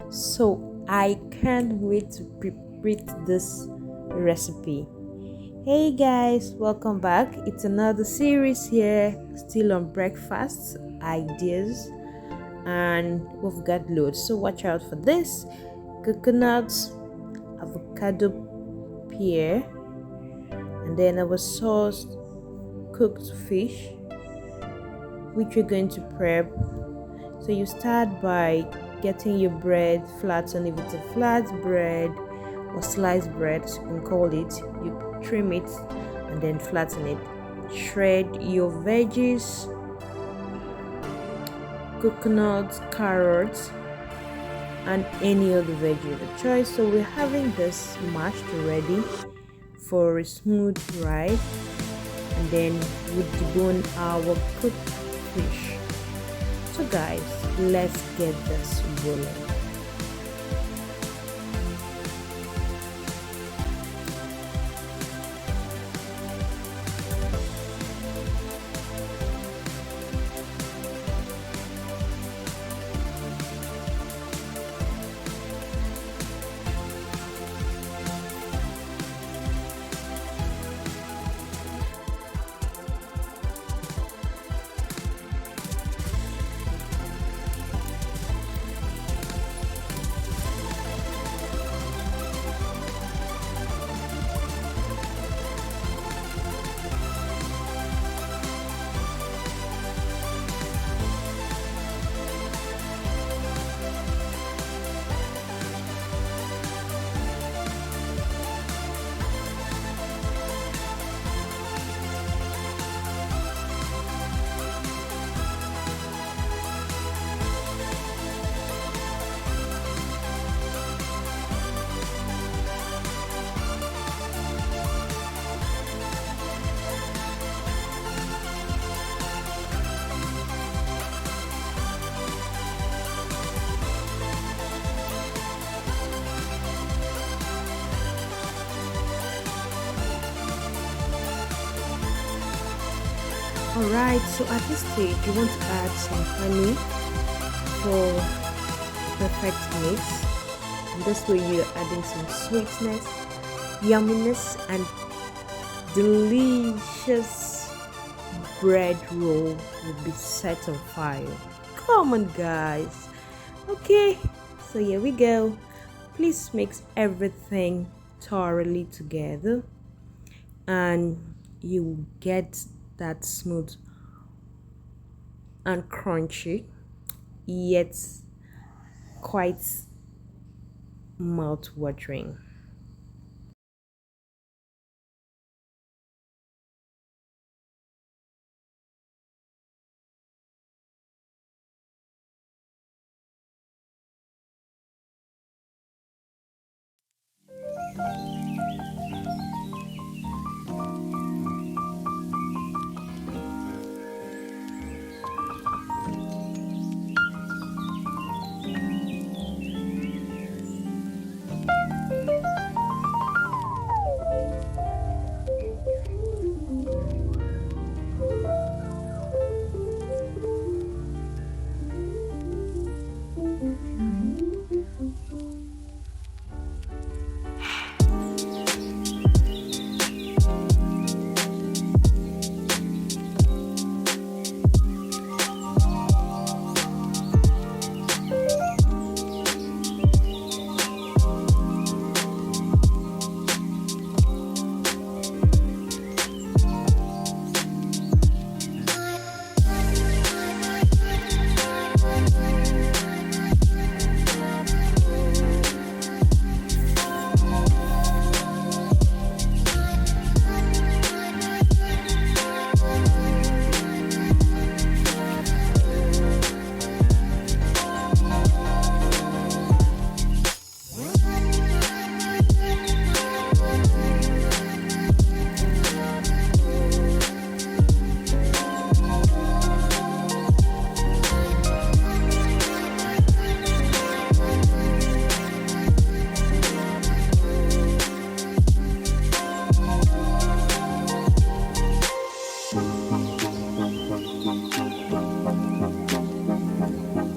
So I can't wait to prepare this recipe. Hey guys, welcome back. It's another series here, still on breakfast ideas, and we've got loads. So watch out for this: coconuts, avocado, pear, and then our sauce, cooked fish, which we're going to prep. So you start by getting your bread flattened. If it's a flat bread or sliced bread, as you can call it, you trim it and then flatten it. Shred your veggies, coconuts, carrots, and any other veggie of your choice. So we're having this mashed ready for a smooth ride, and then we debone our cooked fish. So guys, let's get this rolling. Alright, so at this stage you want to add some honey for perfect mix. And this way you're adding some sweetness, yumminess, and delicious bread roll will be set on fire. Come on guys. Okay, so here we go. Please mix everything thoroughly together and you will get that smooth and crunchy yet quite mouth watering.